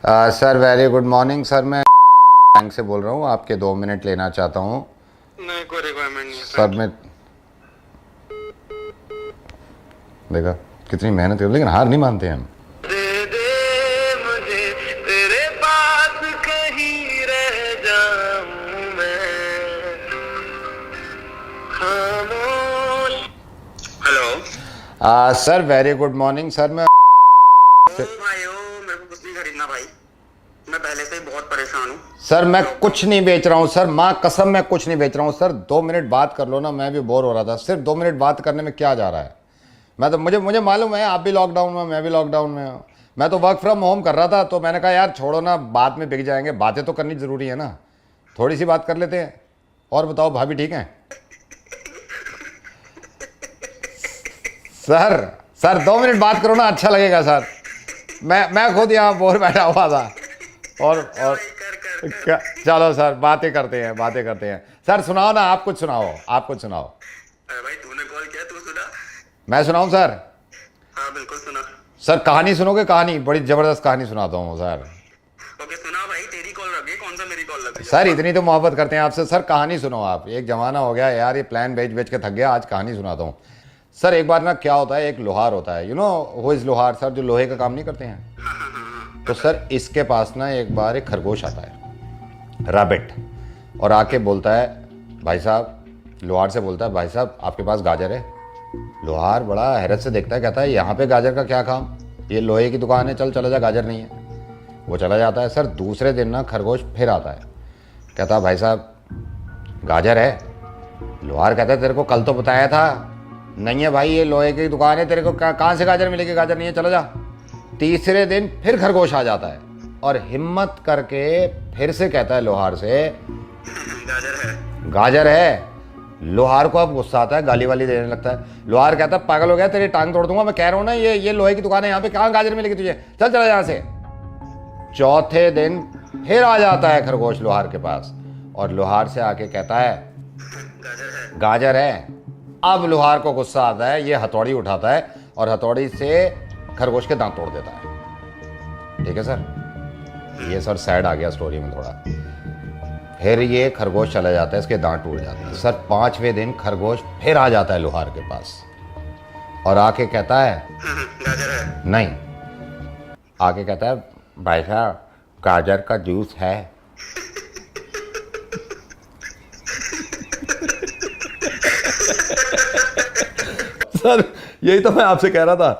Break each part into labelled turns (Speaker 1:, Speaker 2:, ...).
Speaker 1: Sir very good morning sir. मैं bank से बोल रहा हूँ, आपके 2 मिनट लेना चाहता हूँ।
Speaker 2: नहीं, कोई रिक्वायरमेंट नहीं है
Speaker 1: सर मैं देखा कितनी मेहनत कर, लेकिन हार नहीं मानते हम।
Speaker 2: दे दे मुझे तेरे पास, कहीं रह जाऊं मैं खामोश। Hello
Speaker 1: sir very good morning sir. मैं
Speaker 2: ओ भाई, ओ मेरे को कुछ नहीं खरीदना भाई, मैं पहले से ही बहुत परेशान हूँ।
Speaker 1: सर मैं कुछ नहीं बेच रहा हूँ सर, माँ कसम मैं कुछ नहीं बेच रहा हूँ सर। 2 मिनट बात कर लो ना, मैं भी बोर हो रहा था। सिर्फ 2 मिनट बात करने में क्या जा रहा है? मैं तो मुझे मुझे मालूम है आप भी लॉकडाउन में, मैं भी लॉकडाउन में हूँ। मैं तो वर्क फ्रॉम होम कर रहा था, तो मैंने कहा यार छोड़ो ना, बाद में बिक जाएंगे, बातें तो करनी ज़रूरी है ना, थोड़ी सी बात कर लेते हैं। और बताओ भाभी ठीक हैं? सर सर 2 मिनट बात करो ना, अच्छा लगेगा सर। मैं खुद यहाँ बोर बैठा हुआ था। और चलो सर बातें करते हैं, बातें करते हैं। सर सुनाओ ना, आप कुछ सुनाओ, आप कुछ सुनाओ।
Speaker 2: अरे भाई, तूने कॉल किया, तू सुना।
Speaker 1: मैं सुनाऊं सर?
Speaker 2: हाँ बिल्कुल सुना।
Speaker 1: सर कहानी सुनोगे? कहानी बड़ी ज़बरदस्त कहानी सुनाता हूँ सर।
Speaker 2: ओके सुना भाई, तेरी कॉल लग गई, कौन सा मेरी कॉल लग गई?
Speaker 1: सर इतनी तो मोहब्बत करते हैं आपसे, सर कहानी सुनो आप। एक ज़माना हो गया यार, ये प्लान बेच बेच के थक गया, आज कहानी सुनाता हूँ। सर एक बार ना क्या होता है, एक लोहार होता है, यू नो हु इज़ लोहार सर, जो लोहे का काम नहीं करते हैं। तो सर इसके पास ना एक बार एक खरगोश आता है, रैबिट, और आके बोलता है भाई साहब, लोहार से बोलता है भाई साहब आपके पास गाजर है? लोहार बड़ा हैरत से देखता है, कहता है यहाँ पे गाजर का क्या काम, ये लोहे की दुकान है, चल चला जा, गाजर नहीं है। वो चला जाता है। सर दूसरे दिन ना खरगोश फिर आता है, कहता है भाई साहब गाजर है? लोहार कहता है तेरे को कल तो बताया था। नहीं है भाई, ये लोहे की दुकान है, तेरे को कहाँ से गाजर मिलेगी, गाजर नहीं है, चला जा। तीसरे दिन फिर खरगोश आ जाता है और हिम्मत करके फिर से कहता है लोहार से
Speaker 2: गाजर है।
Speaker 1: गाजर है। लोहार को अब गुस्सा आता है, गाली वाली देने लगता है। लोहार कहता है पागल हो गया, तेरी टांग तोड़ दूंगा, मैं कह रहा हूँ ना ये लोहे की दुकान है, यहाँ पे कहाँ गाजर मिलेगी तुझे, चल चला यहाँ से। चौथे दिन फिर आ जाता है खरगोश लोहार के पास, और लोहार से आके कहता है
Speaker 2: गाजर है।
Speaker 1: गाजर है। अब लोहार को गुस्सा आता है, ये हथौड़ी उठाता है और हथौड़ी से खरगोश के दांत तोड़ देता है। ठीक है सर, ये सर सैड आ गया स्टोरी में थोड़ा। फिर ये खरगोश चला जाता है, इसके दांत टूट जाते हैं। सर 5वें दिन खरगोश फिर आ जाता है लोहार के पास और आके कहता है
Speaker 2: गाजर है।
Speaker 1: नहीं, आके कहता है भाई साहब गाजर का जूस है? सर यही तो मैं आपसे कह रहा था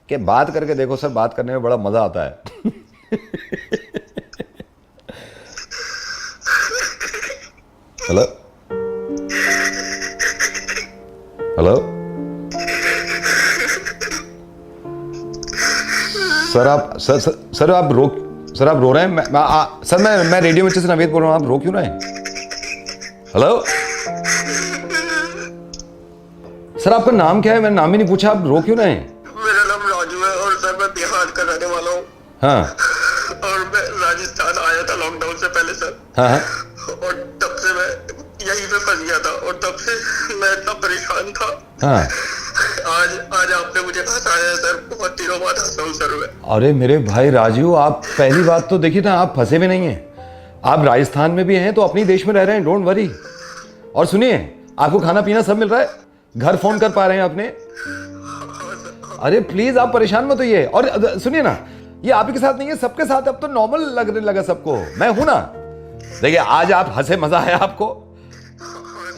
Speaker 1: कि बात करके देखो सर, बात करने में बड़ा मजा आता है। हेलो हेलो सर आप सर आप रो रहे हैं? सर मैं रेडियो मिर्ची से नवीद बोल रहा हूँ, आप रो क्यों रहे हैं? हेलो सर आपका नाम क्या है? मैंने नाम ही नहीं पूछा, आप रो क्यों रहे हैं?
Speaker 2: मेरा नाम राजू है और सर मैं बिहार का रहने वाला हूँ।
Speaker 1: हाँ
Speaker 2: और मैं राजस्थान आया था लॉकडाउन से पहले सर।
Speaker 1: हाँ हाँ
Speaker 2: और तब से मैं यहीं पे फंस गया था और तब से मैं इतना परेशान था।
Speaker 1: हाँ।
Speaker 2: आज आपने मुझे हंसाया है सर, बहुत दिनों बाद हंसा हूँ सर मैं।
Speaker 1: अरे मेरे भाई राजू, आप पहली बात तो देखिए ना, आप फंसे में नहीं हैं, आप राजस्थान में भी हैं तो अपनी देश में रह रहे हैं, डोंट वरी। और सुनिए, आपको खाना पीना सब मिल रहा है, घर फोन कर पा रहे हैं अपने। अरे प्लीज आप परेशान मत होइए। और सुनिए ना, ये आप ही के साथ नहीं है, सबके साथ अब तो नॉर्मल लगने लगा सबको, मैं हूं ना। देखिए आज आप हंसे, मजा आया आपको,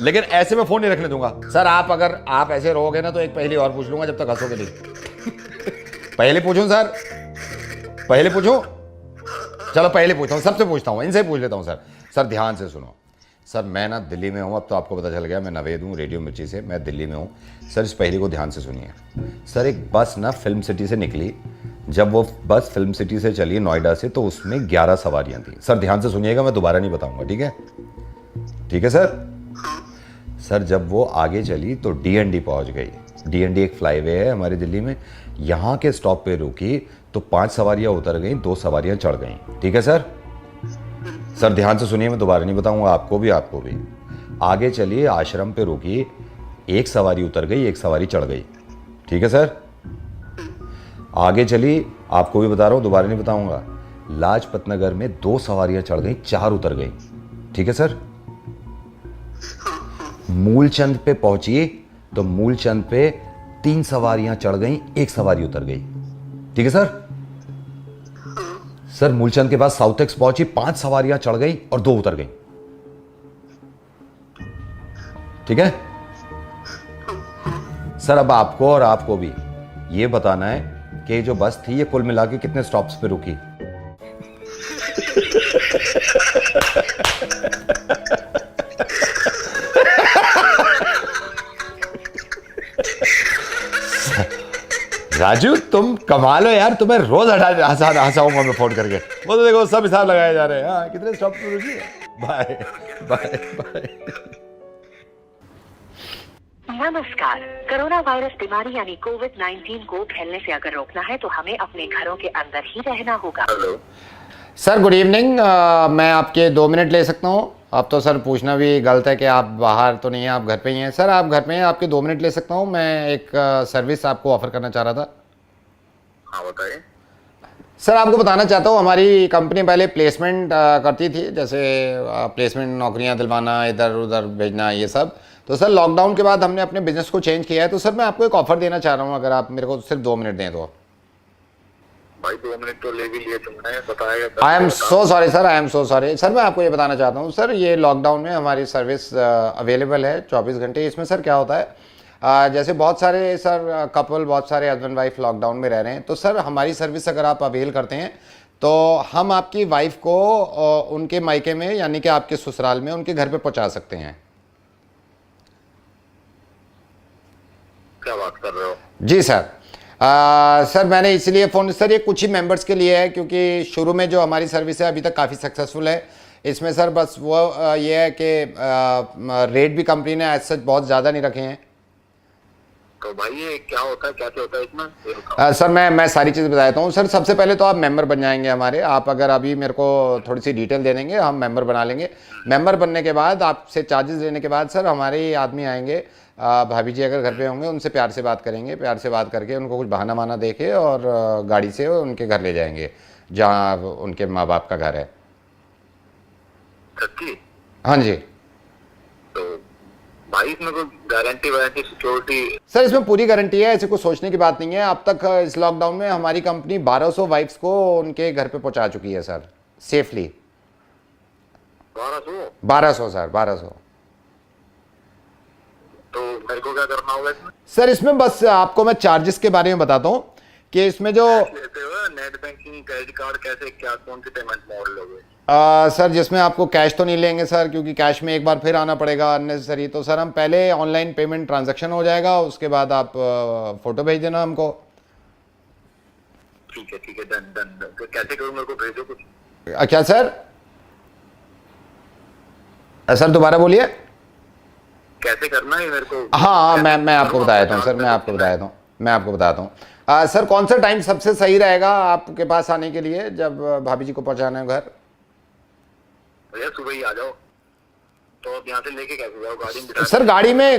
Speaker 1: लेकिन ऐसे में फोन नहीं रखने दूंगा सर। अगर आप ऐसे रहोगे ना तो एक पहेली और पूछ लूंगा जब तक हंसोगे नहीं। पहले पूछूं सर? पहले पूछूं? चलो पहले पूछता हूं, सबसे पूछता हूं, इनसे पूछ लेता हूं सर। सर ध्यान से सुनो सर, मैं ना दिल्ली में हूं, अब तो आपको पता चल गया, मैं नवेद हूं रेडियो मिर्ची से, मैं दिल्ली में हूं सर। इस पहेली को ध्यान से सुनिए सर। एक बस ना फिल्म सिटी से निकली, जब वो बस फिल्म सिटी से चली नोएडा से, तो उसमें 11 सवारियां थी। सर ध्यान से सुनिएगा, मैं दोबारा नहीं बताऊंगा, ठीक है? ठीक है सर। सर जब वो आगे चली तो डीएनडी पहुंच गई। डीएनडी एक फ्लाईवे है हमारी दिल्ली में, यहाँ के स्टॉप पे रुकी तो 5 सवारियां उतर गई, 2 सवारियां चढ़ गई। ठीक है सर? सर ध्यान से सुनिए, मैं दोबारा नहीं बताऊंगा, आपको भी। आगे चलिए, आश्रम पे रुकी, 1 सवारी उतर गई, 1 सवारी चढ़ गई। ठीक है सर? आगे चली, आपको भी बता रहा हूँ, दोबारा नहीं बताऊंगा। लाजपत नगर में 2 सवारियां चढ़ गई, 4 उतर गई। ठीक है सर। मूलचंद पे पहुंची तो मूलचंद पे 3 सवारियां चढ़ गई, 1 सवारी उतर गई। ठीक है सर। सर मूलचंद के बाद साउथ एक्स पहुंची, 5 सवारियां चढ़ गई और 2 उतर गई। ठीक है सर। अब आपको और आपको भी ये बताना है कि ये जो बस थी ये कुल मिला के कितने स्टॉप्स पे रुकी। राजू तुम कमाल हो यार, तुम्हें रोज हंसाऊंगा मैं फोन करके। वो तो देखो सब हिसाब लगाए जा रहे हैं। हाँ कितने स्टॉप पे रुकी है। Bye bye bye.
Speaker 3: नमस्कार। कोरोना वायरस बीमारी यानी कोविड-19 को फैलने से अगर रोकना है तो हमें अपने घरों के अंदर ही रहना होगा।
Speaker 4: Sir good evening. मैं आपके 2 मिनट ले सकता हूँ? अब तो सर पूछना भी गलत है कि आप बाहर तो नहीं हैं, आप घर पे ही हैं। सर आप घर पे हैं, आपके 2 मिनट ले सकता हूँ? मैं एक सर्विस आपको ऑफर करना चाह रहा था।
Speaker 2: हाँ बताइए।
Speaker 4: सर आपको बताना चाहता हूँ, हमारी कंपनी पहले प्लेसमेंट करती थी, जैसे प्लेसमेंट नौकरियाँ दिलवाना, इधर उधर भेजना, ये सब। तो सर लॉकडाउन के बाद हमने अपने बिजनेस को चेंज किया है। तो सर मैं आपको एक ऑफर देना चाह रहा हूँ, अगर आप मेरे को सिर्फ 2 मिनट दें तो।
Speaker 2: भाई 2 मिनट तो ले भी लिए तुमने, बताया।
Speaker 4: आई am so sorry sir, I am so sorry sir. मैं आपको ये बताना चाहता हूँ सर, ये लॉकडाउन में हमारी सर्विस अवेलेबल है 24 घंटे। इसमें सर क्या होता है, जैसे बहुत सारे सर कपल, बहुत सारे हस्बैंड वाइफ लॉकडाउन में रह रहे हैं, तो सर हमारी सर्विस अगर आप अवेल करते हैं तो हम आपकी वाइफ को उनके मायके में यानी कि आपके ससुराल में उनके घर पे पहुंचा सकते हैं।
Speaker 2: क्या बात कर रहे हो?
Speaker 4: जी सर। सर मैंने इसलिए फ़ोन, सर ये कुछ ही मेंबर्स के लिए है, क्योंकि शुरू में जो हमारी सर्विस है अभी तक काफ़ी सक्सेसफुल है। इसमें सर बस वो ये है कि रेट भी कंपनी ने एज सच बहुत ज़्यादा नहीं रखे हैं।
Speaker 2: तो भाई ये क्या होता है, क्या क्या होता है इसमें?
Speaker 4: सर मैं सारी चीज़ बताता हूँ। सर सबसे पहले तो आप मेंबर बन जाएंगे हमारे। आप अगर अभी मेरे को थोड़ी सी डिटेल दे देंगे, हम मेंबर बना लेंगे। मेंबर बनने के बाद आपसे चार्जेस लेने के बाद सर हमारे आदमी आएंगे, भाभी जी अगर घर पे होंगे उनसे प्यार से बात करेंगे, प्यार से बात करके उनको कुछ बहाना वाना दे के और गाड़ी से उनके घर ले जाएंगे जहाँ उनके माँ बाप का घर है।
Speaker 2: सच्ची?
Speaker 4: हाँ जी।
Speaker 2: तो भाई इसमें कोई गारंटी वारंटी सिक्योरिटी?
Speaker 4: सर इसमें पूरी गारंटी है, ऐसे कुछ सोचने की बात नहीं है। अब तक इस लॉकडाउन में हमारी कंपनी 1200 वाइफ्स को उनके घर पे पहुंचा चुकी है सर, सेफली। 1200 सर, 1200।
Speaker 2: तो मेरे को क्या करना होगा इसमें?
Speaker 4: सर इसमें बस आपको मैं चार्जेस के बारे में बताता हूँ कि इसमें जो
Speaker 2: लेते हो नेट बैंकिंग, क्रेडिट कार्ड, कैसे क्या कौन सी पेमेंट मोड लोगे?
Speaker 4: सर जिसमें आपको कैश तो नहीं लेंगे सर, क्योंकि कैश में एक बार फिर आना पड़ेगा अननेसेसरी। तो सर हम पहले ऑनलाइन पेमेंट ट्रांजैक्शन हो जाएगा, उसके बाद आप फोटो भेज देना हमको।
Speaker 2: ठीक है डन डन। तो कैसे करूँ, मेरे को भेजो कुछ।
Speaker 4: क्या सर? सर दोबारा बोलिए।
Speaker 2: कैसे करना है मेरे को?
Speaker 4: हाँ मैं आपको बता देता हूँ सर, मैं आपको बताता हूँ। सर कौन सा टाइम सबसे सही रहेगा आपके पास आने के लिए, जब भाभी जी को पहुँचाना है घर?
Speaker 2: भैया सुबह ही आ जाओ। तो अब यहाँ से लेके कैसे जाओ? गाड़ी में बिठा?
Speaker 4: सर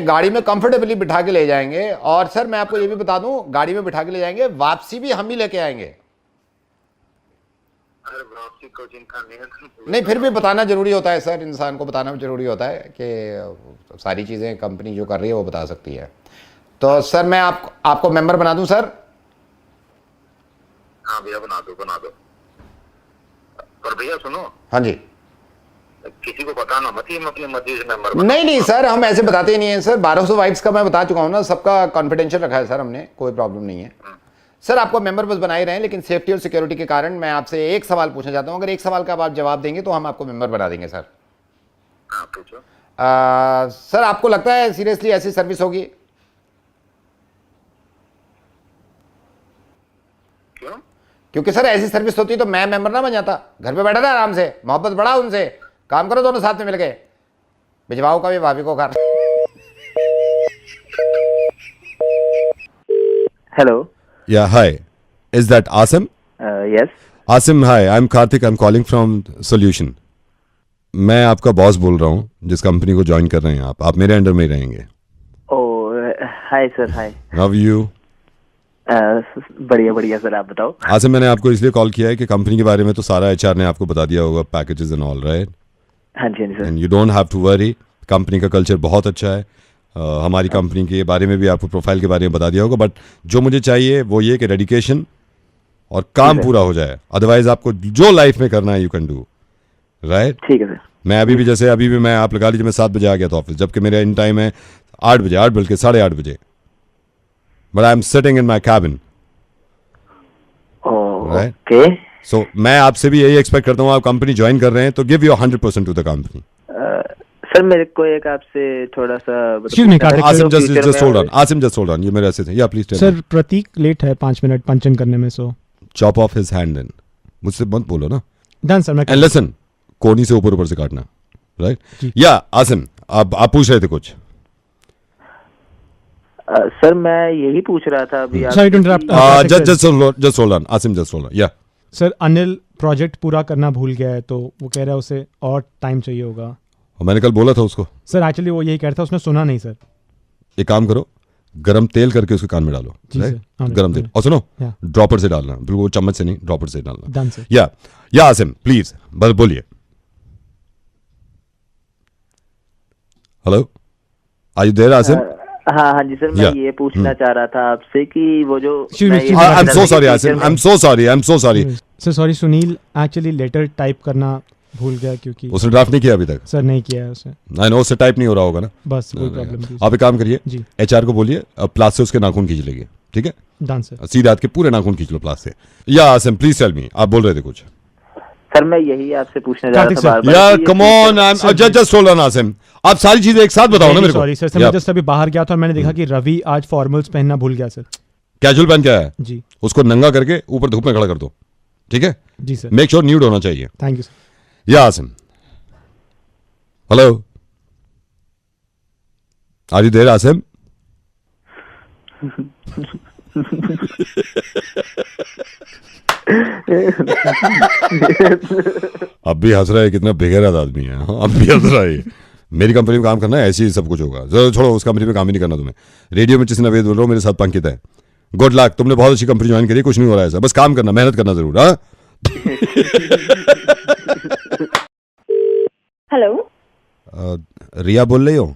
Speaker 4: गाड़ी में कंफर्टेबली बिठा के ले जाएंगे। और सर मैं आपको ये भी बता दूं, गाड़ी में बिठा के ले जाएंगे, वापसी भी हम ही लेके आएंगे।
Speaker 2: अरे वापसी को चिंता
Speaker 4: नहीं फिर भी बताना जरूरी होता है सर, इंसान को बताना जरूरी होता है कि सारी चीज़ें कंपनी जो कर रही है वो बता सकती है। तो सर मैं आपको मेंबर बना दूं सर?
Speaker 2: हाँ भैया बना दो। पर भैया सुनो।
Speaker 4: हाँ जी।
Speaker 2: किसी को बताना मत, मैं अपनी मर्जी से मेंबर।
Speaker 4: नहीं सर हम ऐसे बताते ही नहीं है सर। 1200 वाइफ्स का मैं बता चुका हूँ ना, सबका कॉन्फिडेंशियल रखा है सर हमने, कोई प्रॉब्लम नहीं है। सर आपको मेंबर बस बना ही रहे हैं, लेकिन सेफ्टी और सिक्योरिटी के कारण मैं आपसे एक सवाल पूछना चाहता हूँ। अगर एक सवाल का आप जवाब देंगे तो हम आपको मेंबर बना देंगे सर।
Speaker 2: हाँ पूछो।
Speaker 4: सर आपको लगता है सीरियसली ऐसी सर्विस होगी?
Speaker 2: क्यों?
Speaker 4: क्योंकि सर ऐसी सर्विस होती तो मैं मेंबर ना बन जाता, घर पे बैठा था आराम से, मोहब्बत बढ़ा उनसे, काम करो दोनों साथ में मिलके, भिजवाओ कभी भाभी को घर।
Speaker 5: Hello.
Speaker 6: Yeah, hi. Is that Asim?
Speaker 5: Yes.
Speaker 6: Asim, hi. I'm Karthik. I'm calling from Solution. मैं आपका बॉस बोल रहा हूँ, जिस कंपनी को ज्वाइन कर रहे हैं आप मेरे अंडर में ही रहेंगे।
Speaker 5: Oh, hi sir. Hi.
Speaker 6: How are you?
Speaker 5: बढ़िया बढ़िया सर, आप बताओ।
Speaker 6: आसिम, मैंने आपको इसलिए कॉल किया है कि कंपनी के बारे में तो सारा एचआर ने आपको बता दिया होगा, पैकेजेस एंड ऑल, राइट?
Speaker 5: हाँ जी हाँ जी sir.
Speaker 6: And you don't have to worry, company का कल्चर बहुत अच्छा है। हमारी कंपनी के बारे में भी आपको प्रोफाइल के बारे में बता दिया होगा, बट जो मुझे चाहिए वो ये कि डेडिकेशन और काम पूरा हो जाए। अदरवाइज आपको जो लाइफ में करना है यू कैन डू, राइट?
Speaker 5: ठीक है सर।
Speaker 6: मैं अभी भी मैं आप लगा लीजिए मैं 7 बजे आ गया था ऑफिस, जबकि मेरा इन टाइम है 8 बजे, 8 बल्कि 8:30 बजे, but I am sitting in my cabin, right?
Speaker 5: Okay
Speaker 6: so मैं आपसे भी यही एक्सपेक्ट करता हूँ, आप कंपनी ज्वाइन कर रहे हैं तो give your 100% to the company.
Speaker 5: Sir, मेरे को एक आपसे थोड़ा सा
Speaker 7: Excuse me, Karthik,
Speaker 6: Asim just hold on, Asim just hold on, ये मेरे ऐसे थे, या please tell
Speaker 7: sir Prateek late है 5 मिनट पंचन करने में, so
Speaker 6: chop off his hand then, मुझसे मत बोलो ना।
Speaker 7: Done sir. मैं
Speaker 6: एंड लिसन, कोनी से ऊपर से काटना, राइट? या आसिम, आप पूछ रहे थे कुछ?
Speaker 5: सर मैं यही पूछ रहा था अभी
Speaker 7: sorry to interrupt.
Speaker 6: Just hold on Asim, just hold on. Yeah
Speaker 7: sir, Anil project पूरा करना भूल गया है, तो वो कह रहा है उसे और टाइम चाहिए होगा।
Speaker 6: मैंने कल बोला था उसको।
Speaker 7: सर एक्चुअली वो यही कह रहा था, उसने सुना नहीं सर।
Speaker 6: एक काम करो, गरम तेल करके उसके कान में डालो,
Speaker 7: जी
Speaker 6: right?
Speaker 7: सर, हाँ,
Speaker 6: गरम तेल, और सुनो,
Speaker 7: या।
Speaker 6: ड्रॉपर से डालना, बिल्कुल वो चम्मच से नहीं, ड्रॉपर से डालना।
Speaker 7: Done sir.
Speaker 6: या आसिम प्लीज बस बोलिए। Hello, are you there Asim?
Speaker 5: हाँ हाँ जी सर, मैं ये पूछना चाह रहा था आपसे कि वो जो
Speaker 6: I am so sorry Asim, I am so sorry.
Speaker 7: Sir sorry, Sunil actually letter type करना भूल गया, क्योंकि
Speaker 6: उसने ड्राफ्ट नहीं किया अभी तक।
Speaker 7: सर नहीं किया है उसने।
Speaker 6: आई नो, उससे टाइप नहीं हो रहा होगा ना,
Speaker 7: बस कोई प्रॉब्लम नहीं।
Speaker 6: आप एक काम करिए,
Speaker 7: जी।
Speaker 6: एचआर को बोलिए प्लास से उसके नाखून खींच लेंगे, ठीक है?
Speaker 7: Done sir.
Speaker 6: सीधे हाथ के पूरे नाखून खींच लो प्लास से। या आसिम प्लीज टेल मी, आप बोल रहे थे कुछ?
Speaker 5: सर मैं यही आपसे पूछने जा रहा था बार-बार
Speaker 6: यार
Speaker 5: कि ये
Speaker 6: come on, I am just hold on Asim, आप सारी चीजें एक साथ बताओ ना मेरे को।
Speaker 7: सॉरी सर, मैं जस्ट अभी बाहर गया था और मैंने देखा कि रवि आज फॉर्मल्स पहनना भूल गया सर।
Speaker 6: कैजुअल पहन के आया है
Speaker 7: जी।
Speaker 6: उसको नंगा करके ऊपर धूप में खड़ा कर दो, ठीक है?
Speaker 7: जी सर।
Speaker 6: मेक श्योर न्यूड होना चाहिए।
Speaker 7: Thank you sir.
Speaker 6: या Asim, hello, are you there Asim? अब भी हंस रहा है, कितना बेगैरत आदमी है। अब भी हंस रहा है। मेरी कंपनी में काम करना है, ऐसे ही सब कुछ होगा। जरा छोड़ो, उस कंपनी में काम ही नहीं करना तुम्हें। रेडियो में जिसने अवेद बोल रहा हूँ, मेरे साथ पंकित है। गुड लक, तुमने बहुत अच्छी कंपनी ज्वाइन करी, कुछ नहीं हो रहा है ऐसा, बस काम करना, मेहनत करना जरूर। हाँ
Speaker 8: हेलो,
Speaker 6: रिया बोल रही हो?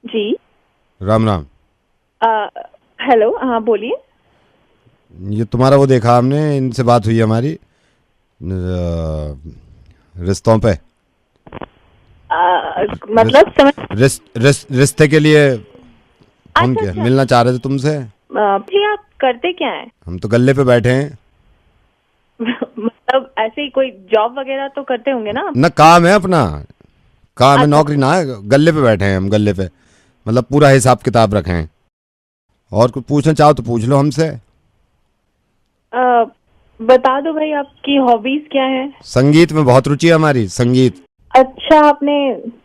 Speaker 8: जी।
Speaker 6: राम राम।
Speaker 8: हेलो, हाँ बोलिए।
Speaker 6: ये तुम्हारा वो देखा हमने, इनसे बात हुई हमारी रिश्तों पे,
Speaker 8: मतलब समझ
Speaker 6: रिश्ते के लिए फोन किया,
Speaker 8: अच्छा।
Speaker 6: मिलना चाह रहे थे तुमसे।
Speaker 8: जी, आप करते क्या हैं?
Speaker 6: हम तो गल्ले पे बैठे हैं।
Speaker 8: मतलब ऐसे ही कोई जॉब वगैरह तो करते होंगे ना?
Speaker 6: ना काम है अपना, काम है,
Speaker 8: अच्छा।
Speaker 6: नौकरी ना है। गल्ले पे बैठे हैं हम, गल्ले पे, मतलब पूरा हिसाब किताब रखे हैं। और कुछ पूछना चाहो तो पूछ लो हमसे।
Speaker 8: बता दो भाई, आपकी हॉबीज क्या है?
Speaker 6: संगीत में बहुत रुचि है हमारी, संगीत।
Speaker 8: अच्छा, आपने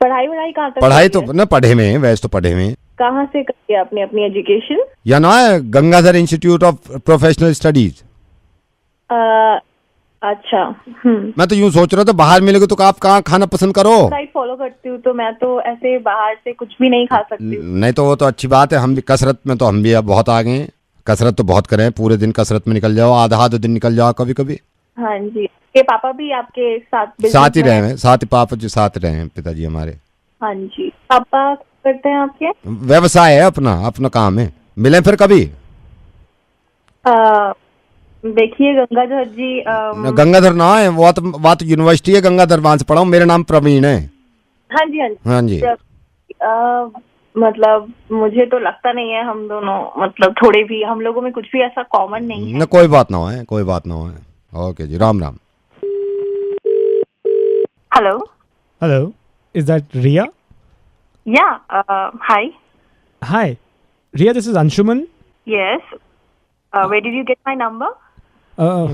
Speaker 8: पढ़ाई वढ़ाई कहाँ तक
Speaker 6: पढ़ाई
Speaker 8: की
Speaker 6: तो
Speaker 8: है?
Speaker 6: ना पढ़े में, वैसे तो पढ़े में।
Speaker 8: कहाँ से करी आपने अपनी एजुकेशन?
Speaker 6: या ना है Gangadhar institute of professional studies.
Speaker 8: अच्छा।
Speaker 6: मैं तो यूं सोच रहा था बाहर मिलेगा तो आप कहाँ खाना पसंद करो?
Speaker 8: डाइट फॉलो करती हूँ, तो मैं तो ऐसे बाहर से कुछ भी नहीं खा सकती हूँ।
Speaker 6: नहीं तो वो तो अच्छी बात है, हम भी कसरत में तो हम भी अब बहुत आगे हैं। कसरत तो बहुत करें, पूरे दिन कसरत में निकल जाओ, आधा दिन निकल जाओ कभी कभी।
Speaker 8: हाँ जी, के पापा भी आपके साथ
Speaker 6: साथ ही
Speaker 8: business
Speaker 6: रहे
Speaker 8: में?
Speaker 6: हैं, साथ ही पापा जी साथ रहे हैं, पिताजी हमारे।
Speaker 8: हाँ जी। पापा करते हैं आपके?
Speaker 6: व्यवसाय है अपना, अपना काम है। मिले फिर कभी?
Speaker 8: देखिए गंगाधर जी,
Speaker 6: गंगाधर ना है, वो तो यूनिवर्सिटी है गंगाधर, वहां से पढ़ा हूँ। मेरा नाम प्रवीण है।
Speaker 8: हाँ जी हाँ जी।
Speaker 6: हाँ जी।
Speaker 8: मतलब मुझे तो लगता नहीं है हम दोनों, मतलब थोड़े भी हम लोगों में कुछ भी ऐसा कॉमन नहीं है।
Speaker 6: न कोई बात ना है, कोई बात ना है। ओके जी, Ram Ram.
Speaker 8: Hello.
Speaker 7: Hello, is that Riya?
Speaker 8: Yeah, hi.
Speaker 7: Hi Riya, this is Anshuman.
Speaker 8: Yes, where did you get my number?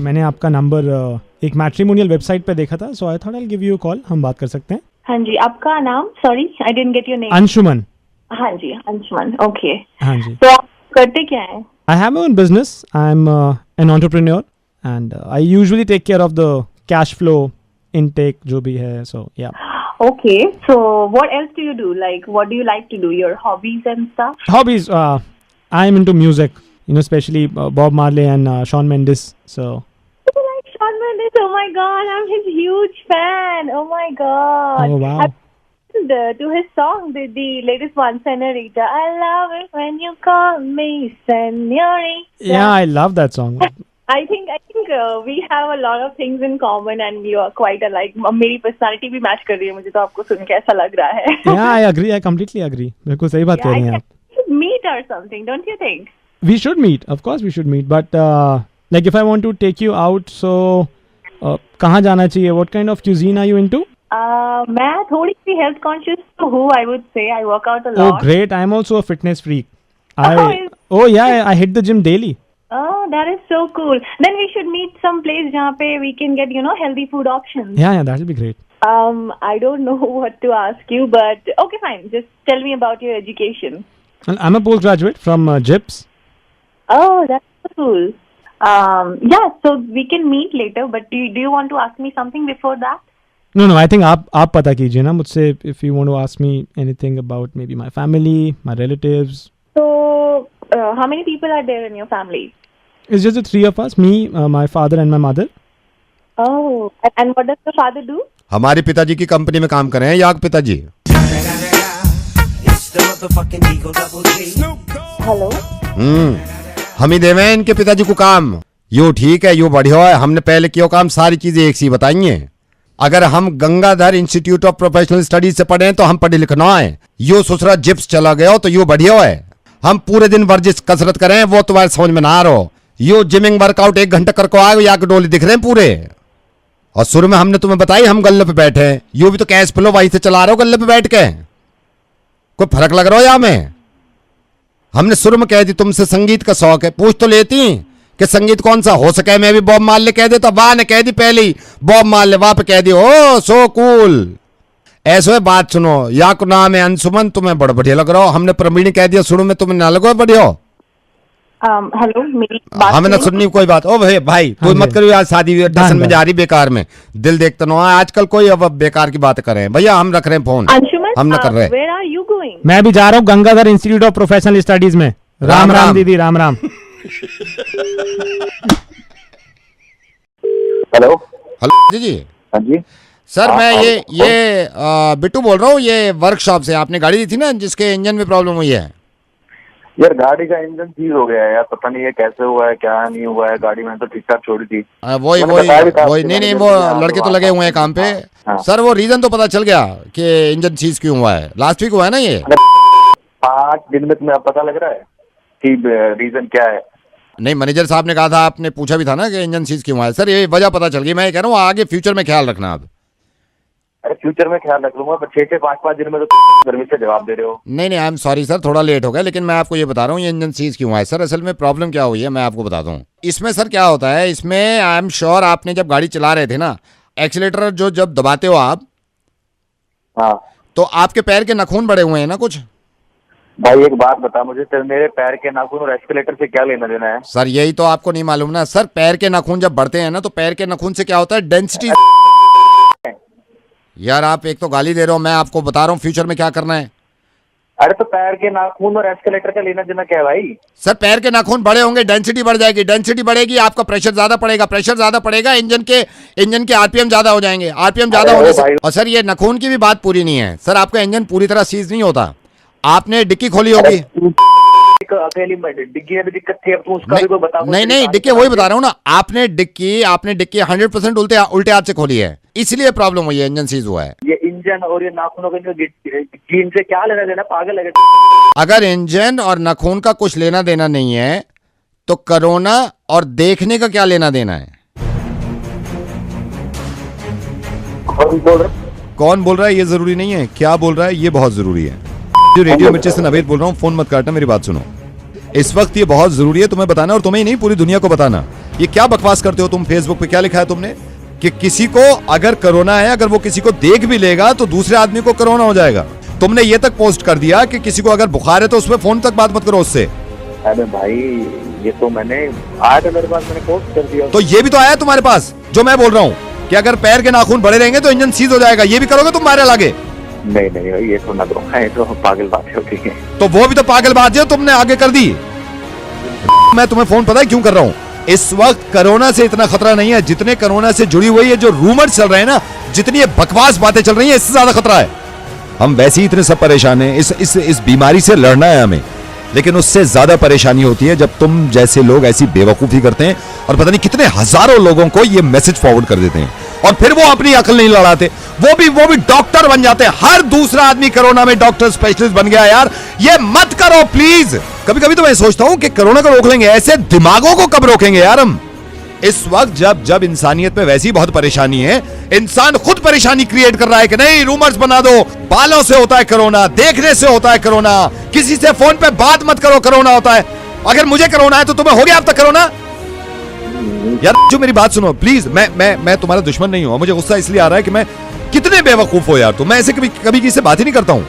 Speaker 7: मैंने आपका नंबर एक मैट्रिमोनियल वेबसाइट पे देखा था, so I thought I will give you a call, हम बात कर सकते हैं।
Speaker 8: हाँ जी, आपका नाम? Sorry, I didn't get your name.
Speaker 7: Anshuman.
Speaker 8: हाँ जी, अंशुमन। ओके।
Speaker 7: हाँ जी।
Speaker 8: तो आप करते क्या हैं?
Speaker 7: I have my own business. I'm an entrepreneur and I usually take care of the cash flow intake जो भी है, so yeah.
Speaker 8: Okay, so what else do you do? Like, what do you like to do? Your hobbies and stuff?
Speaker 7: Hobbies, I'm into music. you know, especially Bob Marley and Shawn Mendes. So
Speaker 8: You like Shawn Mendes? Oh my God, I'm his huge fan. Oh my God.
Speaker 7: oh wow.
Speaker 8: I've listened to his song, the latest one, Senorita. I love it when you call me Senorita.
Speaker 7: Yeah, I love that song.
Speaker 8: I think we have a lot of things in common and we are quite alike. मेरी personality भी match कर रही है मुझे, तो आपको सुन के ऐसा लग रहा है.
Speaker 7: Yeah, I agree. I completely agree. बिल्कुल सही बात कह रही हैं आप.
Speaker 8: I should meet or something, don't you think?
Speaker 7: We should meet. Of course, we should meet. But like, if I want to take you out, so कहाँ जाना चाहिए? What kind of cuisine are you into?
Speaker 8: मैं थोड़ी सी health conscious तो हूँ. I would say I work out a
Speaker 7: Oh,
Speaker 8: lot.
Speaker 7: great. I'm also a fitness freak.
Speaker 8: is-
Speaker 7: Oh yeah, I hit the gym daily.
Speaker 8: Oh, that is so cool. Then we should meet some place जहाँ पे we can get, you know, healthy food options.
Speaker 7: Yeah, that'll be great.
Speaker 8: I don't know what to ask you, but okay, fine. Just tell me about your education.
Speaker 7: And I'm a postgraduate from JIPS.
Speaker 8: Oh, that's so cool. Yeah, so we can meet later, but do you want to ask me something before that?
Speaker 7: No, I think आप पता कीजिए ना मुझसे, if you want to ask me anything about maybe my family, my relatives.
Speaker 8: So, how many people are there in your family?
Speaker 7: It's just the three of us, me, my father and my mother.
Speaker 8: Oh, and what does your father do?
Speaker 6: हमारे पिताजी की company में काम कर रहे हैं याग पिताजी।
Speaker 8: Hello?
Speaker 6: हम ही देवे हैं इनके पिताजी को काम। यो ठीक है, यो बढ़िया है। हमने पहले किया काम, सारी चीजें एक सी बताइए। अगर हम Gangadhar institute of professional studies से पढ़े तो हम पढ़े लिखना है। यो ससुरा जिप्स चला गया तो यो बढ़िया है। हम पूरे दिन वर्जिश कसरत करें वो तुम्हारे समझ में ना आ रहा। यो जिमिंग वर्कआउट 1 घंटा करके आए, या डोली दिख रहे हैं पूरे। और शुरू में हमने तुम्हें बताई हम गल्ले पे बैठे हैं, यो भी तो कैश फ्लो वहीं से चला रहे हो गल्ले पे बैठ के। कोई फर्क लग रहा हो या में? हमने शुरू में कह दी तुमसे संगीत का शौक है, पूछ तो लेती कि संगीत कौन सा हो सके। मैं भी बॉब मार्ले कह देता, वाह ने कह दी पहले ही बॉब मार्ले, वाह पे कह दी ओ सो कूल। ऐसे बात सुनो, या को नाम है अंशुमन, तुम्हें बड़ा बढ़िया लग रहा हो। हमने प्रवीण कह दिया शुरू में, तुम्हें ना लगो बढ़िया हो।
Speaker 8: हेलो, मेरी बात
Speaker 6: हमें ना सुननी कोई बात। ओ भाई तू मत करियो, आज शादी टसन में जा रही बेकार में, दिल देखता ना आजकल कोई अब बेकार की बात करें। भैया हम रख रहे हैं फोन,
Speaker 8: अंशुमन,
Speaker 6: हम ना कर रहे।
Speaker 8: where are you going?
Speaker 7: मैं भी जा रहा हूँ Gangadhar institute of professional studies में। राम राम दीदी, राम राम।
Speaker 9: हेलो
Speaker 6: हेलो जी।
Speaker 9: हाँ जी
Speaker 6: सर मैं ये बिट्टू बोल रहा हूँ, ये वर्कशॉप से। आपने गाड़ी दी थी ना जिसके इंजन में प्रॉब्लम हुई है।
Speaker 9: यार गाड़ी का इंजन सीज हो गया है यार, पता नहीं है कैसे हुआ है क्या नहीं हुआ है। गाड़ी मैंने तो ठीक ठाक छोड़ी थी।
Speaker 6: वही नहीं वो लड़के तो लगे हुए हैं काम पे।
Speaker 9: हाँ।
Speaker 6: सर वो रीजन तो पता चल गया कि इंजन सीज क्यों हुआ है। लास्ट वीक हुआ है ना ये।
Speaker 9: 5 दिन में तुम्हें पता लग रहा है कि रीजन क्या है?
Speaker 6: नहीं मैनेजर साहब ने कहा था, आपने पूछा भी था ना कि इंजन सीज क्यों हुआ है। सर ये वजह पता चल गई। मैं कह रहा हूँ आगे फ्यूचर में ख्याल रखना आप।
Speaker 9: अरे फ्यूचर में ख्याल रख लूंगा, पर 6 5 दिन में तो गर्मी से जवाब दे रहे हो।
Speaker 6: नहीं आई एम सॉरी सर, थोड़ा लेट हो गया, लेकिन मैं आपको ये बता रहा हूँ ये इंजन सीज क्यों हुआ है। सर असल में प्रॉब्लम क्या हुई है मैं आपको बताता हूँ। इसमें सर क्या होता है, इसमें आई एम श्योर आपने जब गाड़ी चला रहे थे ना, एक्सीलेटर जो जब दबाते हो आप,
Speaker 9: हाँ,
Speaker 6: तो आपके पैर के नाखून बड़े हुए हैं ना कुछ।
Speaker 9: भाई एक बात बता मुझे, तेरे मेरे पैर के नाखून और एस्केलेटर से क्या लेना देना है?
Speaker 6: सर यही तो आपको नहीं मालूम ना। सर पैर के नाखून जब बढ़ते हैं ना, तो पैर के नाखून से क्या होता है, डेंसिटी। यार आप एक तो गाली दे रहे हो, मैं आपको बता रहा हूँ फ्यूचर में क्या करना है।
Speaker 9: अरे तो पैर के नाखून और एस्केलेटर का लेना देना क्या है भाई?
Speaker 6: सर पैर के नाखून बड़े होंगे, डेंसिटी बढ़ जाएगी, डेंसिटी बढ़ेगी, आपका प्रेशर ज्यादा पड़ेगा, प्रेशर ज्यादा पड़ेगा, इंजन के आरपीएम ज्यादा हो जाएंगे, आरपीएम ज्यादा होने से। और सर ये नाखून की भी बात पूरी नहीं है सर, आपका इंजन पूरी तरह सीज नहीं होता। आपने डिक्की खोली होगी।
Speaker 9: अकेली डिग्गी में भी दिक्कत थी, अब तू उसका भी कोई बता।
Speaker 6: नहीं डिक्की वही बता रहा हूँ ना, आपने डिक्की 100% उल्टे हाथ से खोली है, इसलिए प्रॉब्लम हुई है, इंजन सीज हुआ है।
Speaker 9: ये इंजन और ये नाखूनों के जीन से क्या लेना देना, पागल है?
Speaker 6: अगर इंजन और नाखून का कुछ लेना देना नहीं है तो कोरोना और देखने का क्या लेना देना है? कौन बोल रहा है ये जरूरी नहीं है, क्या बोल रहा है ये बहुत जरूरी है। जो रेडियो मिर्ची से नवेद बोल रहा हूँ, फोन मत काटना, मेरी बात सुनो। इस वक्त ये बहुत जरूरी है तुम्हें बताना, और तुम्हें ही नहीं पूरी दुनिया को बताना। ये क्या बकवास करते हो तुम? फेसबुक पे क्या लिखा है तुमने कि किसी को अगर कोरोना है, अगर वो किसी को देख भी लेगा तो दूसरे आदमी को कोरोना हो जाएगा। तुमने ये तक पोस्ट कर दिया कि किसी को अगर बुखार है तो उसमें फोन तक बात मत करो उससे।
Speaker 9: अरे भाई ये तो मैंने आया था मेरे पास, मैंने पोस्ट कर दिया।
Speaker 6: तो ये भी तो आया तुम्हारे पास जो मैं बोल रहा हूँ कि अगर पैर के नाखून बड़े रहेंगे तो इंजन सीज हो जाएगा। ये भी करोगे तुम मारे लागे?
Speaker 9: नहीं भाई ये तो ना करो, ये तो पागल बात है। ठीक है
Speaker 6: तो वो भी तो पागल बात है, तुमने आगे कर दी। मैं तुम्हें फोन पता है क्यों कर रहा हूं? इस वक्त कोरोना से इतना खतरा नहीं है जितने कोरोना से जुड़ी हुई है जो रूमर्स चल रहे हैं ना, जितनी ये बकवास बातें चल रही हैं, इससे ज्यादा खतरा है। हम वैसे ही इतने सब परेशान हैं, इस बीमारी से लड़ना है हमें, लेकिन उससे ज्यादा परेशानी होती है जब तुम जैसे लोग ऐसी बेवकूफी करते हैं और पता नहीं कितने हजारों लोगों को ये मैसेज फॉरवर्ड कर देते हैं और फिर वो अपनी अकल नहीं लड़ाते, वो भी डॉक्टर बन जाते हैं। हर दूसरा आदमी कोरोना में डॉक्टर स्पेशलिस्ट बन गया। यार ये मत करो प्लीज। कभी कभी तो मैं सोचता हूं कि कोरोना को रोक लेंगे, ऐसे दिमागों को कब रोकेंगे यार हम? इस वक्त जब इंसानियत में वैसी बहुत परेशानी है, इंसान खुद परेशानी क्रिएट कर रहा है कि नहीं रूमर्स बना दो, बालों से होता है कोरोना, देखने से होता है कोरोना, किसी से फोन पे बात मत करो कोरोना होता है। अगर मुझे कोरोना है तो तुम्हें हो गया अब तक कोरोना? यार जो मेरी बात सुनो प्लीज, मैं तुम्हारा दुश्मन नहीं हूं, मुझे गुस्सा इसलिए आ रहा है कि मैं कितने बेवकूफ हो यार तुम। मैं ऐसे कभी किसी से बात ही नहीं करता हूं।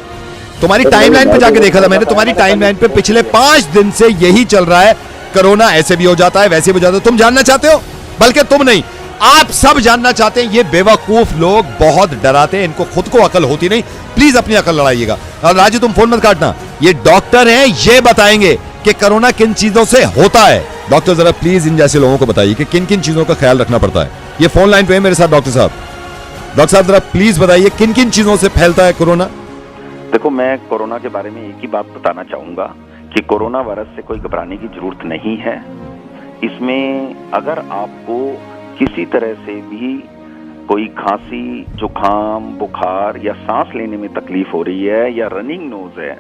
Speaker 6: तुम्हारी टाइमलाइन पे जाके देखा था मैंने, तुम्हारी टाइमलाइन पे पिछले 5 दिन से यही चल रहा है, कोरोना ऐसे भी हो जाता है वैसे भी हो जाता है। तुम जानना चाहते हो, बल्कि तुम नहीं आप सब जानना चाहते हैं। ये बेवकूफ लोग बहुत डराते हैं, इनको खुद को अकल होती नहीं। प्लीज अपनी अकल लड़ाइएगा। और राजू तुम फोन मत काटना, ये डॉक्टर हैं, ये बताएंगे कि कोरोना किन चीजों से होता है। डॉक्टर जरा प्लीज इन जैसे लोगों को बताइए कि किन किन चीजों का ख्याल रखना पड़ता है। ये फोन लाइन पे है मेरे साथ डॉक्टर साहब। डॉक्टर साहब जरा प्लीज बताइए किन किन चीजों से फैलता है कोरोना?
Speaker 10: देखो, मैं कोरोना के बारे में एक ही बात बताना चाहूंगा कि कोरोना वायरस से कोई घबराने की जरूरत नहीं है। इसमें अगर आपको किसी तरह से भी कोई खांसी, जुकाम, बुखार या सांस लेने में तकलीफ हो रही है या रनिंग नोज है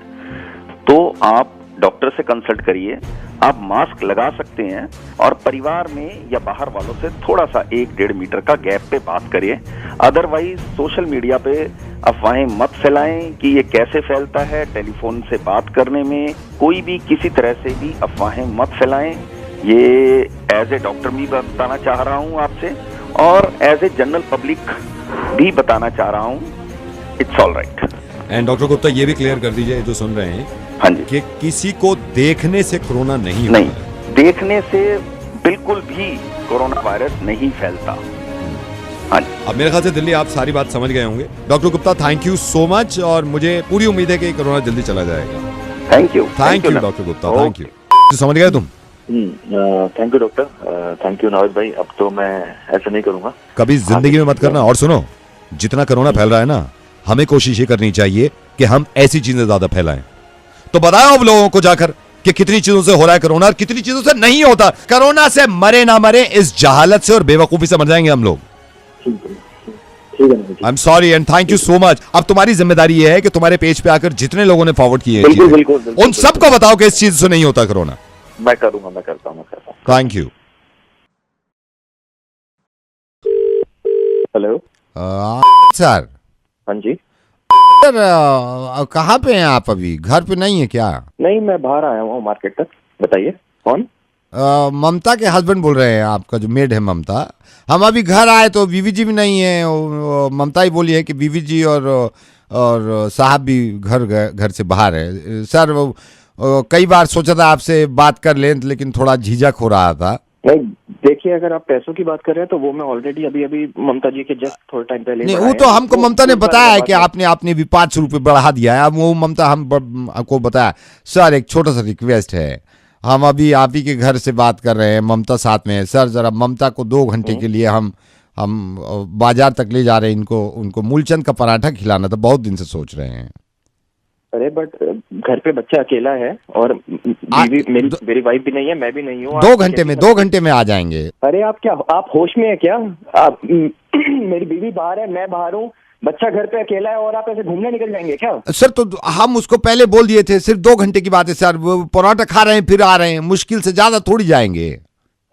Speaker 10: तो आप डॉक्टर से कंसल्ट करिए। आप मास्क लगा सकते हैं और परिवार में या बाहर वालों से थोड़ा सा 1-1.5 मीटर का गैप पे बात करिए। अदरवाइज सोशल मीडिया पे अफवाहें मत फैलाएं कि ये कैसे फैलता है। टेलीफोन से बात करने में कोई भी किसी तरह से भी अफवाहें मत फैलाएं। ये एज ए डॉक्टर भी बताना चाह रहा हूँ आपसे और एज ए जनरल पब्लिक भी बताना चाह रहा हूँ। It's all right.
Speaker 6: And doctor Gupta ये भी क्लियर कर दीजिए जो सुन रहे हैं,
Speaker 10: हाँ जी,
Speaker 6: कि किसी को देखने से कोरोना नहीं
Speaker 10: होता है। देखने से बिल्कुल भी कोरोना वायरस नहीं फैलता। हाँ जी।
Speaker 6: अब मेरे ख्याल से दिल्ली आप सारी बात समझ गए होंगे। Doctor Gupta thank you so much और मुझे पूरी उम्मीद है कि कोरोना जल्दी चला जाएगा।
Speaker 10: Thank you
Speaker 6: doctor Gupta, thank you. समझ गए तुम?
Speaker 9: Thank you doctor, thank you Nawaz भाई। अब तो मैं ऐसा नहीं करूंगा
Speaker 6: कभी जिंदगी में, मत करना। और सुनो, जितना कोरोना फैल रहा है ना, हमें कोशिश ये करनी चाहिए कि हम ऐसी चीजें ज्यादा फैलाएं। तो बताओ अब लोगों को जाकर कि कितनी चीजों से हो रहा है कोरोना और कितनी चीजों से नहीं होता। कोरोना से मरे ना मरे, इस जहालत से और बेवकूफी से मर जाएंगे हम लोग। आई am sorry and thank you so much. अब तुम्हारी जिम्मेदारी ये है कि तुम्हारे पेज पे आकर जितने लोगों ने फॉरवर्ड किए हैं उन सबको बताओ कि इस चीज से नहीं होता कोरोना।
Speaker 9: मैं करूंगा, मैं करता हूँ।
Speaker 6: Thank you.
Speaker 9: Hello
Speaker 6: sir.
Speaker 9: हाँ जी
Speaker 4: सर, कहाँ पे हैं आप? अभी घर पे नहीं है क्या?
Speaker 9: नहीं, मैं बाहर आया हूँ मार्केट तक। बताइए कौन?
Speaker 4: ममता के हस्बैंड बोल रहे हैं, आपका जो मेड है ममता। हम अभी घर आए तो बीवी जी भी नहीं है। ममता ही बोली है कि बीवी जी और साहब भी घर से बाहर है। सर कई बार सोचा था आपसे बात कर लें, लेकिन थोड़ा झिझक हो रहा था।
Speaker 9: नहीं, देखिए, अगर आप पैसों की बात कर रहे हैं तो वो मैं ऑलरेडी अभी ममता जी के जस्ट थोड़ा टाइम पहले
Speaker 4: नहीं, वो तो हमको ममता ने बताया है कि आपने भी 500 रुपये बढ़ा दिया है। अब वो ममता हमको बताया। सर एक छोटा सा रिक्वेस्ट है, हम अभी आप ही के घर से बात कर रहे हैं, ममता साथ में है। सर जरा ममता को 2 घंटे के लिए हम बाजार तक ले जा रहे हैं। उनको मूलचंद का पराठा खिलाना था, बहुत दिन से सोच रहे हैं।
Speaker 9: अरे बट घर पे बच्चा अकेला है और मेरी वाइफ भी नहीं है, मैं भी नहीं हूँ।
Speaker 4: 2 घंटे में आ जाएंगे।
Speaker 9: अरे आप होश में है क्या? मेरी बीवी बाहर है, मैं बाहर हूँ, बच्चा घर पे अकेला है और आप ऐसे घूमने निकल जाएंगे क्या?
Speaker 4: सर तो हम उसको पहले बोल दिए थे, सिर्फ 2 घंटे की बात है सर। वो पराठा खा रहे हैं फिर आ रहे हैं, मुश्किल से ज्यादा थोड़ी जाएंगे।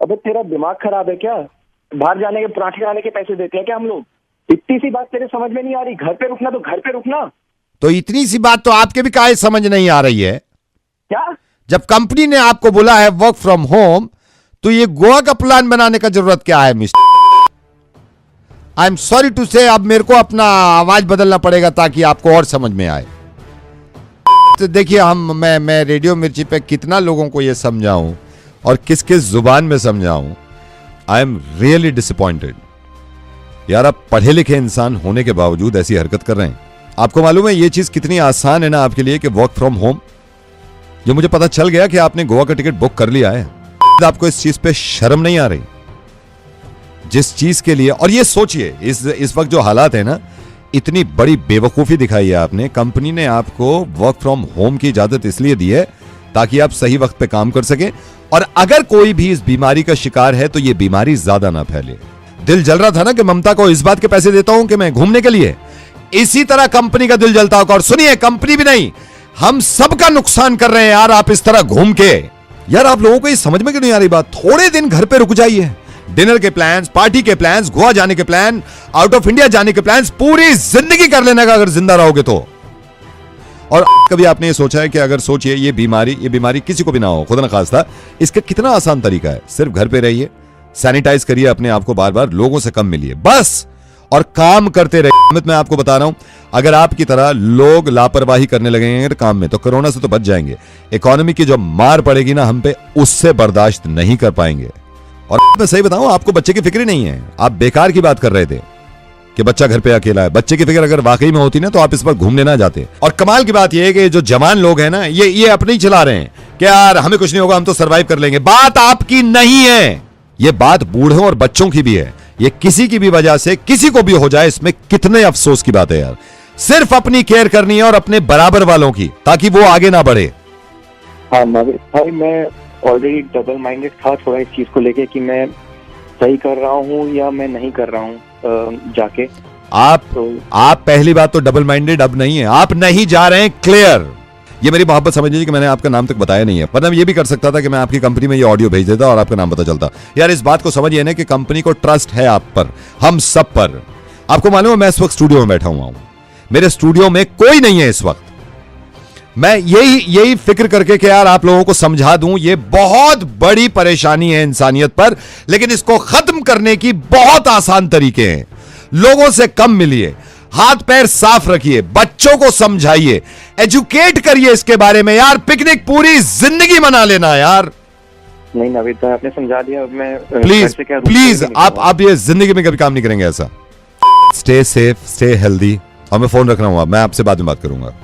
Speaker 9: अबे तेरा दिमाग खराब है क्या? बाहर जाने के, पराठे खाने के पैसे देते हैं क्या हम लोग? इतनी सी बात तेरे समझ में नहीं आ रही? घर पे रुकना तो घर पे रुकना।
Speaker 4: तो इतनी सी बात तो आपके भी काहे समझ नहीं आ रही है
Speaker 9: क्या?
Speaker 4: जब कंपनी ने आपको बोला है वर्क फ्रॉम होम, तो ये गोवा का प्लान बनाने का जरूरत क्या है mister? I am sorry to say, अब मेरे को अपना आवाज बदलना पड़ेगा ताकि आपको और समझ में आए। तो देखिए, मैं रेडियो मिर्ची पे कितना लोगों को ये समझाऊं और किस किस जुबान में समझाऊं। आई एम रियली डिसअपॉइंटेड यार। आप पढ़े लिखे इंसान होने के बावजूद ऐसी हरकत कर रहे हैं। आपको मालूम है ये चीज कितनी आसान है ना आपके लिए कि वर्क फ्रॉम होम। ये मुझे पता चल गया कि आपने गोवा का टिकट बुक कर लिया है।
Speaker 6: आपको इस चीज पे शर्म नहीं आ रही? जिस चीज के लिए, और ये सोचिए इस वक्त जो हालात है ना, इतनी बड़ी बेवकूफी दिखाई है आपने। कंपनी ने आपको वर्क फ्रॉम होम की इजाजत इसलिए दी है ताकि आप सही वक्त पे काम कर सकें, और अगर कोई भी इस बीमारी का शिकार है तो ये बीमारी ज्यादा ना फैले। दिल जल रहा था ना कि ममता को इस बात के पैसे देता हूं कि मैं घूमने के लिए, इसी तरह कंपनी का दिल जलता होगा। और सुनिए, कंपनी भी नहीं, हम सबका नुकसान कर रहे हैं यार आप इस तरह घूम के। यार आप लोगों को ये समझ में क्यों नहीं आ रही बात? थोड़े दिन घर पे रुक जाइए। डिनर के प्लान्स, पार्टी के प्लान्स, गोवा जाने के प्लान, आउट ऑफ इंडिया जाने के प्लान्स पूरी जिंदगी कर लेने का अगर जिंदा रहोगे तो। और कभी आपने ये सोचा है कि अगर सोचिए ये बीमारी किसी को भी ना हो, खुदा न खास्ता, इसका कितना आसान तरीका है? सिर्फ घर पे रहिए, सैनिटाइज करिए अपने आप को बार बार, लोगों से कम मिलिए बस, और काम करते रहिए। मैं आपको बता रहा हूं, अगर आपकी तरह लोग लापरवाही करने लगेंगे काम में तो कोरोना से तो बच जाएंगे। इकोनॉमी की जो मार पड़ेगी ना हम पे, उससे बर्दाश्त नहीं कर पाएंगे। और मैं सही बताऊं, आपको बच्चे की फिक्र नहीं है। आप बेकार की बात कर रहे थे कि बच्चा घर पे अकेला है। बच्चे की फिक्र अगर वाकई में होती ना तो आप इस वक्त घूमने ना जाते। और कमाल की बात यह है कि जो जवान लोग हैं ना, ये अपने ही चला रहे हैं कि यार हमें कुछ नहीं होगा, हम तो सरवाइव कर लेंगे। बात आपकी नहीं है, ये बात बूढ़ों और बच्चों की भी है। ये किसी की भी वजह से किसी को भी हो जाए, इसमें कितने अफसोस की बात है यार। सिर्फ अपनी केयर करनी है और अपने बराबर वालों की, ताकि वो आगे ना बढ़े।
Speaker 9: हाँ नाविद भाई, मैं ऑलरेडी डबल माइंडेड था थोड़ा इस चीज को लेके कि मैं सही कर रहा हूँ या मैं नहीं कर रहा हूँ जाके।
Speaker 6: आप पहली बात तो डबल माइंडेड अब नहीं है, आप नहीं जा रहे हैं, क्लियर। ये मेरी मोहब्बत समझ लीजिए कि मैंने आपका नाम तक बताया नहीं है, वरना ये भी कर सकता था कि मैं आपकी कंपनी में ये ऑडियो भेज देता और आपका नाम पता चलता। यार इस बात को समझिए ना कि कंपनी को ट्रस्ट है आप पर, हम सब पर। आपको मालूम है मैं इस वक्त स्टूडियो में बैठा हुआ हूं, मेरे स्टूडियो में कोई नहीं है इस वक्त। मैं यही फिक्र करके कि यार आप लोगों को समझा दूं, ये बहुत बड़ी परेशानी है इंसानियत पर, लेकिन इसको खत्म करने की बहुत आसान तरीके हैं। लोगों से कम मिलिए, हाथ पैर साफ रखिए, बच्चों को समझाइए, एजुकेट करिए इसके बारे में। यार पिकनिक पूरी जिंदगी मना लेना यार।
Speaker 9: नहीं नाविद भाई, आपने समझा दिया। अब मैं
Speaker 6: प्लीज आप ये जिंदगी में कभी काम नहीं करेंगे ऐसा। स्टे सेफ, स्टे हेल्दी, और मैं फोन रख रहा हूं, मैं आपसे बाद में बात करूंगा।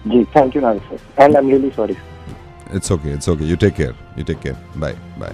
Speaker 9: जी thank you Navid sir, and I am really sorry.
Speaker 6: It's okay, you take care, bye bye.